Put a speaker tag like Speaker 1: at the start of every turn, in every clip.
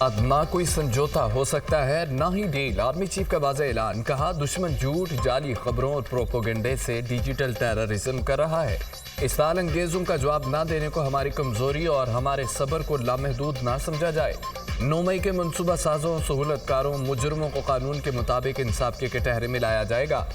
Speaker 1: अब ना कोई समझौता हो सकता है ना ही डील। आर्मी चीफ का वाज़ेह ऐलान, कहा दुश्मन झूठ, जाली खबरों और प्रोपोगंडे से डिजिटल टेररिज्म कर रहा है। इस ताल अंगेजों का जवाब ना देने को हमारी कमजोरी और हमारे सब्र को लामहदूद ना समझा जाए। 9 मई के मनसूबा साजों, सहूलतकारों, मुजरमों को कानून के मुताबिक इंसाफ के कटहरे में लाया जाएगा।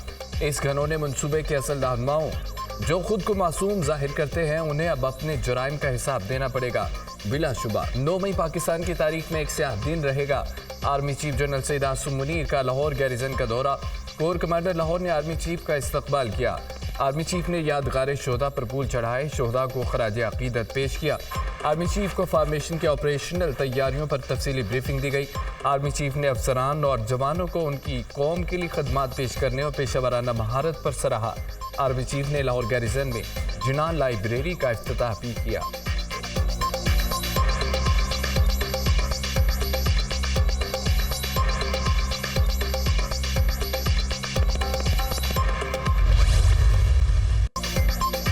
Speaker 1: इस घनौने मनसूबे के असल रहनुमाओं जो खुद को मासूम जाहिर करते हैं, उन्हें अब अपने जुराइम का हिसाब देना पड़ेगा। बिलाशुबा 9 मई पाकिस्तान की तारीख में एक स्याह दिन रहेगा। Army chief general Syed Asim Munir का लाहौर गैरिजन का दौरा। कोर कमांडर लाहौर ने आर्मी चीफ का इस्तकबाल किया। आर्मी चीफ ने यादगार शोहदा पर फूल चढ़ाए, शोहदा को खराज अकीदत पेश किया। आर्मी चीफ को फॉर्मेशन के ऑपरेशनल तैयारियों पर तफसीली ब्रीफिंग दी गई। आर्मी चीफ ने अफसरान और जवानों को उनकी कौम के लिए खदमात पेश करने और पेशा वराना महारत पर सराहा। आर्मी चीफ ने लाहौर गैरिजन में जिनान लाइब्रेरी का इफ्तिताह भी किया।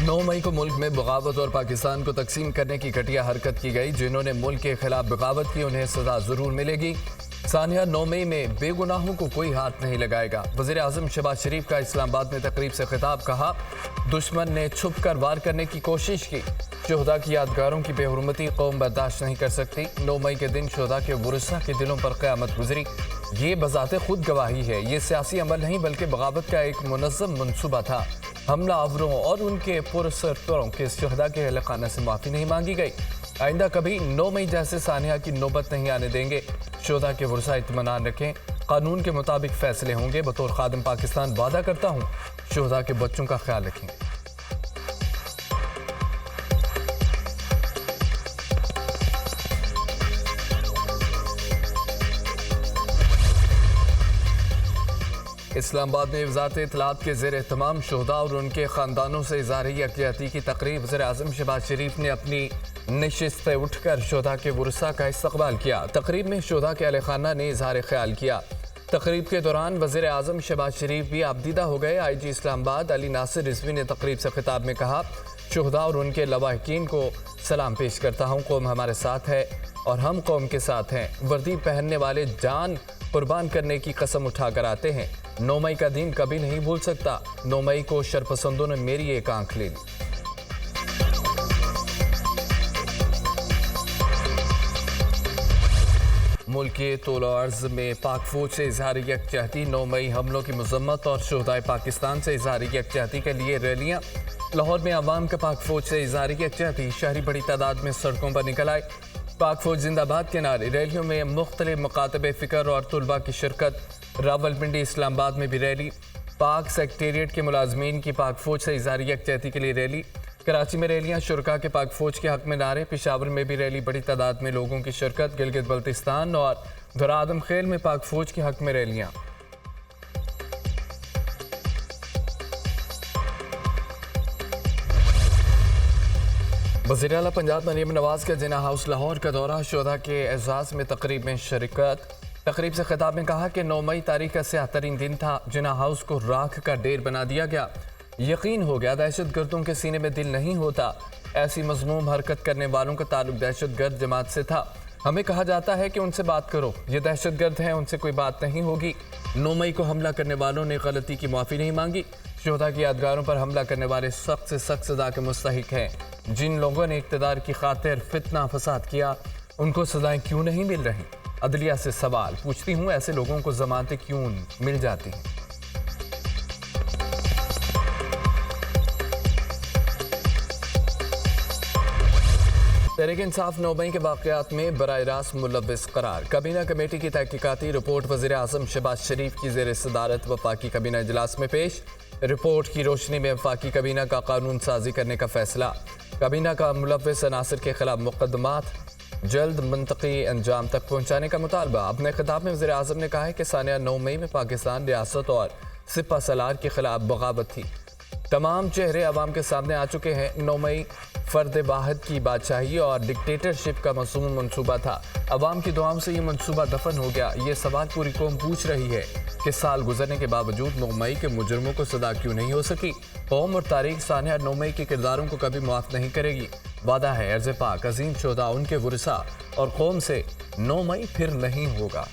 Speaker 1: नौ मई को मुल्क में बगावत और पाकिस्तान को तकसीम करने की घटिया हरकत की गई। जिन्होंने मुल्क के खिलाफ बगावत की, उन्हें सजा जरूर मिलेगी। सानिया 9 मई में बेगुनाहों को कोई हाथ नहीं लगाएगा। वज़ीर आज़म शहबाज शरीफ का इस्लामाबाद में तकरीब से खिताब, कहा दुश्मन ने छुप कर वार करने की कोशिश की। शोहदा की यादगारों की बेहुरमती कौम बर्दाश्त नहीं कर सकती। 9 मई के दिन शोहदा के वुरसा के दिलों पर क़यामत गुजरी। ये बज़ाते खुद गवाही है। ये सियासी अमल नहीं बल्कि बगावत का एक मुनज़्ज़म मनसूबा था। हमला आवरों और उनके पुरसरतरों के शोहदा के अहल खाना से माफ़ी नहीं मांगी गई। आइंदा कभी 9 मई जैसे सानिया की नौबत नहीं आने देंगे। शोहदा के वुरसा इत्मीनान रखें, कानून के मुताबिक फैसले होंगे। बतौर खादिम पाकिस्तान वादा करता हूँ, शोहदा के बच्चों का ख्याल रखें। इस्लामाबाद में वज़ारत इत्तलात के ज़ेर एहतमाम शोहदा और उनके ख़ानदानों से इज़हार यकजहती की तकरीब। वज़ीर आज़म शहबाज शरीफ ने अपनी नशिस्त से उठकर शोहदा के वुरसा का इस्तकबाल किया। तकरीब में शोहदा के अहले खाना ने इज़हार ख्याल किया। तकरीब के दौरान वज़ीर आज़म शहबाज शरीफ भी आबदीदा हो गए। IG इस्लामाबाद अली नासिर रिजवी ने तकरीब से खिताब में कहा, शोहदा और उनके लवाहिकीन को सलाम पेश करता हूँ। कौम हमारे साथ है और हम कौम के साथ हैं। वर्दी पहनने वाले जान कुर्बान करने की कसम उठाकर आते हैं। 9 मई का दिन कभी नहीं भूल सकता। 9 मई को शरपसंदों ने मेरी एक आंख ले ली। मुल्क के तौल अर्ज़ में पाक फौज से इज़हार यकजहती। 9 मई हमलों की मजम्मत और शोहदाए पाकिस्तान से इज़हार यकजहती के लिए रैलियाँ। लाहौर में अवाम का पाक फौज से इज़हार यकजहती। शहरी बड़ी तादाद में सड़कों पर निकल आए। पाक फौज जिंदाबाद के नारे। रैलियों में मुख्तलिफ मकातब फ़िक्र और तुलबा की शिरकत। रावलपिंडी इस्लामाबाद में भी रैली। पाक सेक्रेटेरिएट के मुलाजमीन की पाक फौज से इज़हार यकजहती के लिए रैली। कराची में रैलियाँ, शुरका के पाक फौज के हक में नारे। पेशावर में भी रैली, बड़ी तादाद में लोगों की शिरकत। गिलगित बल्तिस्तान और दरा आदम खेल में पाक फौज के हक में रैलियाँ। वज़ीर आला पंजाब मरीम नवाज़ का जिना हाउस लाहौर का दौरा। शोहदा के एजाज़ में तकरीब में शिरकत। तकरीब से खिताब में कहा कि 9 मई तारीख का स्याह तरीन दिन था। जिना हाउस को राख का ढेर बना दिया गया। यकीन हो गया दहशत गर्दों के सीने में दिल नहीं होता। ऐसी मज़मूम हरकत करने वालों का ताल्लुक दहशत गर्द जमात से था। हमें कहा जाता है कि उनसे बात करो, ये दहशत गर्द हैं, उनसे कोई बात नहीं होगी। 9 मई को हमला करने वालों ने गलती की माफ़ी नहीं मांगी। शोहदा की यादगारों पर हमला करने वाले सख्त से सख्त सजा के मुस्तहिक हैं। जिन लोगों ने इक़्तिदार की खातिर फितना फसाद किया, उनको सजाएं क्यों नहीं मिल रही? अदलिया से सवाल पूछती हूँ, ऐसे लोगों को जमानतें क्यों मिल जाती हैं? तहरीक इंसाफ 9 मई के वाक़यात में बराह रास्त मुलव्विस करार। काबीना कमेटी की तहकीकाती रिपोर्ट वज़ीर आज़म शहबाज शरीफ की ज़ेर सदारत वफाकी काबीना इजलास में पेश। रिपोर्ट की रोशनी में वफाकी काबीना का कानून साजी करने का फैसला। काबीना का मुलव्विस अनासर के खिलाफ मुकदमात जल्द मंतकी अंजाम तक पहुँचाने का मुतालबा। अपने खिताब में वज़ीर आज़म ने कहा है कि सानिया 9 मई में पाकिस्तान रियासत और सिपा सलार के खिलाफ बगावत थी। तमाम चेहरे आवाम के सामने आ चुके हैं। 9 मई फ़र्द वाहिद की बादशाही और डिक्टेटरशिप का मासूम मनसूबा था। अवाम की दुआओं से ये मनसूबा दफन हो गया। ये सवाल पूरी कौम पूछ रही है कि साल गुजरने के बावजूद 9 मई के मुजरमों को सजा क्यों नहीं हो सकी? कौम और तारीख सानिया 9 मई के किरदारों को कभी माफ़ नहीं करेगी। वादा है अर्ज़ पाक अजीम शोदा उनके वुरसा और कौम से 9 मई फिर नहीं होगा।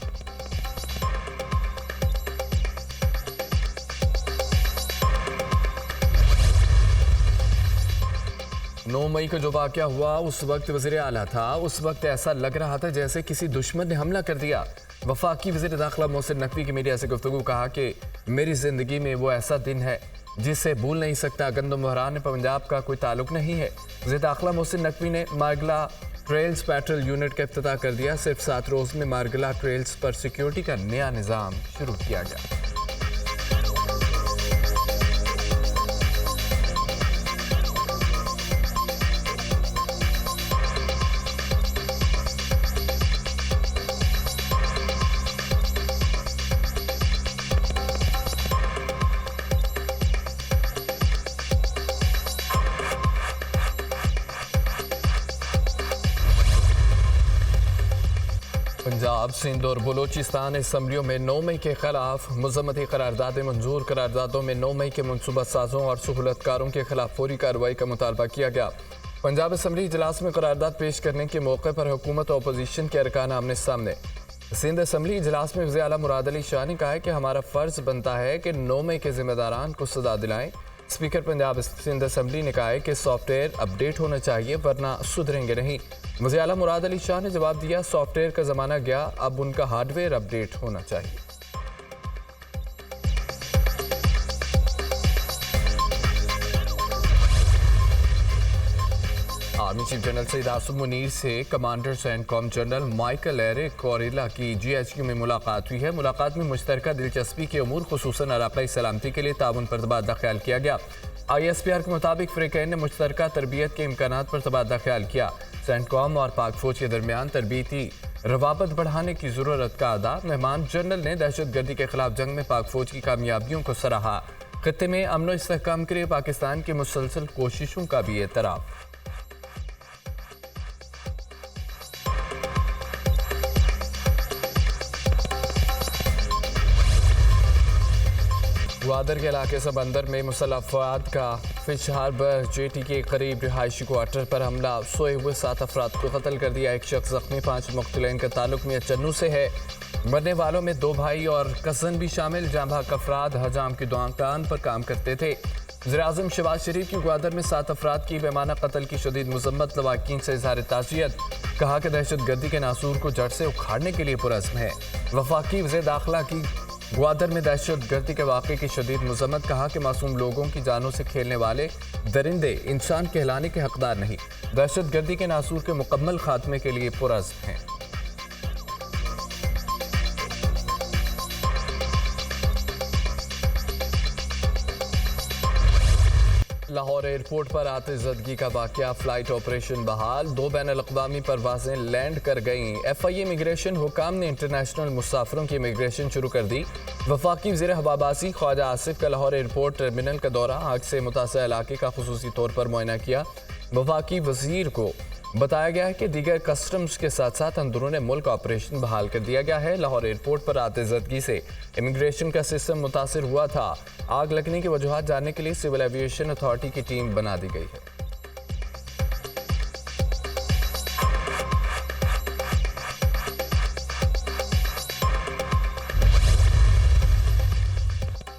Speaker 1: नौ मई को जो वाक़या हुआ उस वक्त वज़ीर आला था। उस वक्त ऐसा लग रहा था जैसे किसी दुश्मन ने हमला कर दिया। वफाकी वज़ीर दाखिला मोहसिन नकवी की मीडिया से गुफ्तगू कहा कि मेरी ज़िंदगी में वो ऐसा दिन है जिसे भूल नहीं सकता। गंदम बहरान पंजाब का कोई ताल्लुक नहीं है। वज़ीर दाखिला मोहसिन नकवी ने मारगला ट्रेल्स पेट्रोल यूनिट का इफ्तिताह कर दिया। सिर्फ 7 रोज़ में मारगला ट्रेल्स पर सिक्योरिटी का नया निज़ाम शुरू किया गया। पंजाब, सिंध और बलूचिस्तान असम्बलियों में 9 मई के खिलाफ मजम्मती करारदादें मंजूर। करारदादों में 9 मई के मनसूबा साजों और सहूलतकारों के खिलाफ फौरी कार्रवाई का मुतालबा किया गया। पंजाब असम्बली इजलास में करारदाद पेश करने के मौके पर हुकूमत और अपोजिशन के अरकान आमने सामने। सिंध असम्बली इजलास में वज़ीर आला मुराद अली शाह ने कहा है कि हमारा फ़र्ज बनता है कि 9 मई के जिम्मेदारान को सजा दिलाएं। स्पीकर पंजाब सिंध असम्बली ने कहा है कि सॉफ्टवेयर अपडेट होना चाहिए वरना सुधरेंगे नहीं। वज़ीर आला मुराद अली शाह ने जवाब दिया, सॉफ्टवेयर का ज़माना गया, अब उनका हार्डवेयर अपडेट होना चाहिए। Army chief general Syed Asim Munir से commander CENTCOM general Michael Erik Kurilla की GHQ में मुलाकात हुई है। मुलाकात में मुश्तरका दिलचस्पी के अमूर खुसूसन इलाक़ाई सलामती के लिए ताउन पर तबादला ख्याल किया गया। ISPR के मुताबिक फ़रीक़ैन ने मुश्तरका तरबियत के इम्कानात पर तबादला ख्याल किया। सेंटकॉम और पाक फ़ौज के दरमियान तरबीती रवाबत बढ़ाने की ज़रूरत का अदा। मेहमान जनरल ने दहशतगर्दी के खिलाफ जंग में पाक फ़ौज की कामयाबियों को सराहा। खित्ते में अमन व इस्तेहकाम के लिए पाकिस्तान की मुसलसल कोशिशों का भी एतराफ़। ग्वादर के इलाके सबंदर में मुसल्लह अफराद का फिश हार्बर जेटी के करीब रिहायशी क्वार्टर पर हमला। सोए हुए 7 अफराद को कत्ल कर दिया। एक शख्स जख्मी। 5 मुख्तलिन का ताल्लुक मियां चन्नू से है। मरने वालों में 2 भाई और कज़न भी शामिल। जाँ भाग अफराद हजाम की दुकान पर काम करते थे। वज़ीर-ए-आज़म शहबाज शरीफ की ग्वादर में 7 अफराद की बेमाना कत्ल की शदीद मज़म्मत। लवाकिन से इज़हार ताज़ियत। कहा कि दहशतगर्दी के नासूर को जड़ से उखाड़ने के लिए पुरज़्म है। वफाकी वज़ीर दाखिला की ग्वादर में दहशतगर्दी के वाक़े की शदीद मज़म्मत। कहा कि मासूम लोगों की जानों से खेलने वाले दरिंदे इंसान कहलाने के हकदार नहीं। दहशतगर्दी के नासूर के मुकम्मल खात्मे के लिए पुरज़्म हैं। लाहौर एयरपोर्ट पर आतिशज़दगी का वाक़या। फ़्लाइट ऑपरेशन बहाल। 2 बैनुल-अक़वामी परवाज़ें लैंड कर गईं। FIA इमिग्रेशन हुकाम ने इंटरनेशनल मुसाफिरों की इमिग्रेशन शुरू कर दी। वफाकी वज़ीर हवाबाजी ख्वाजा आसिफ का लाहौर एयरपोर्ट टर्मिनल का दौरा। आग से मुतासर इलाके का खुसूसी तौर पर मुआयना किया। वफाकी वज़ीर को बताया गया है कि दीगर कस्टम्स के साथ साथ अंदरूनी मुल्क ऑपरेशन बहाल कर दिया गया है। लाहौर एयरपोर्ट पर आतिशज़दगी से इमिग्रेशन का सिस्टम मुतासर हुआ था। आग लगने की वजूहात जानने के लिए सिविल एविएशन अथॉरिटी की टीम बना दी गई है।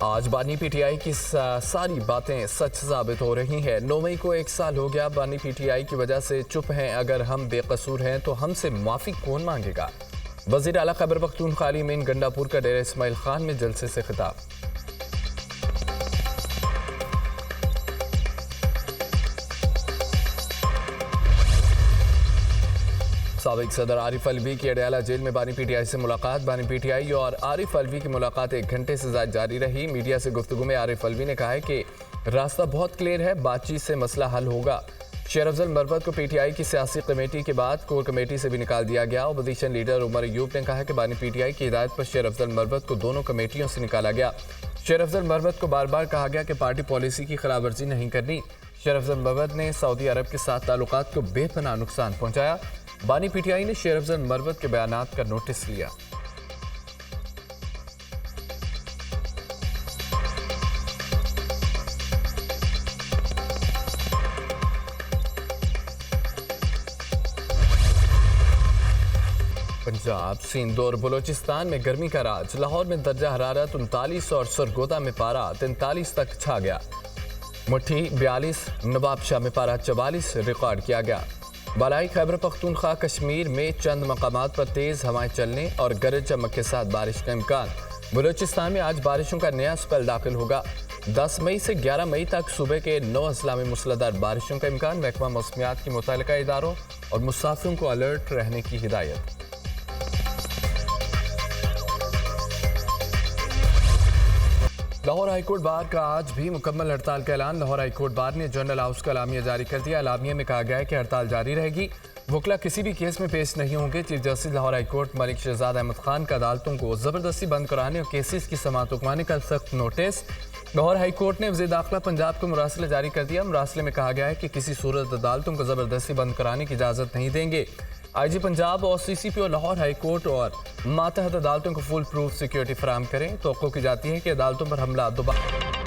Speaker 1: आज बानी PTI की सारी बातें सच साबित हो रही हैं। 9 मई को 1 साल हो गया। बानी PTI की वजह से चुप हैं। अगर हम बेकसूर हैं तो हमसे माफ़ी कौन मांगेगा। वज़ीर आला खैबर पख्तूनख्वा मीन गंडापुर का डेरा इस्माइल खान में जलसे से खिताब। साबिक सदर आरिफ अलवी की अडयाला जेल में बानी PTI से मुलाकात। बानी PTI और आरिफ अलवी की मुलाकात 1 घंटे से ज़्यादा जारी रही। मीडिया से गुफ्तगू में आरिफ अलवी ने कहा है कि रास्ता बहुत क्लियर है, बातचीत से मसला हल होगा। शेर अफजल मरवत को PTI की सियासी कमेटी के बाद कोर कमेटी से भी निकाल दिया गया। अपोजिशन लीडर उमर अयूब ने कहा है कि बानी PTI की हिदायत पर शेर अफजल मरवत को दोनों कमेटियों से निकाला गया। शेर अफजल मरवत को बार बार कहा गया कि पार्टी पॉलिसी की खिलाफ वर्जी नहीं करनी। शेर अफजल मरवत ने सऊदी अरब के साथ ताल्लुकात को बेपनाह नुकसान पहुंचाया। बानी PTI ने शेर अफजल मरवत के बयानात का नोटिस लिया। पंजाब, सिंध और बलोचिस्तान में गर्मी का राज। लाहौर में दर्जा हरारत 39 और सरगोदा में पारा 43 तक छा गया। मुट्ठी 42, नवाबशाह में पारा 44 रिकॉर्ड किया गया। बालाई खैबर पख्तूनख्वा कश्मीर में चंद मकामात पर तेज हवाएं चलने और गरज चमक के साथ बारिश का इम्कान। बलूचिस्तान में आज बारिशों का नया स्पेल दाखिल होगा। 10 मई से 11 मई तक सुबह के 9 अजला में मूसलाधार बारिशों का इम्कान। महकमा मौसमियात की मुतल्लिका इदारों और मुसाफिरों को अलर्ट रहने की हिदायत। लाहौर हाईकोर्ट बार का आज भी मुकम्मल हड़ताल का ऐलान। लाहौर हाईकोर्ट बार ने जनरल हाउस का एलामिया जारी कर दिया। एलामिया में कहा गया है कि हड़ताल जारी रहेगी। वकला किसी भी केस में पेश नहीं होंगे। Chief justice Lahore high court Malik Shahzad Ahmed Khan का अदालतों को जबरदस्ती बंद कराने और केसेस की समाअत रुकवाने का सख्त नोटिस। लाहौर हाईकोर्ट ने वज़ीर दाखिला पंजाब को मुरासला जारी कर दिया। मुरासले में कहा गया है कि किसी सूरत अदालतों को जबरदस्ती बंद कराने की इजाज़त नहीं देंगे। IG पंजाब और CCP और लाहौर हाईकोर्ट और मातहत अदालतों को फुल प्रूफ सिक्योरिटी फराहम करें। तवक्को की जाती है कि अदालतों पर हमला दोबारा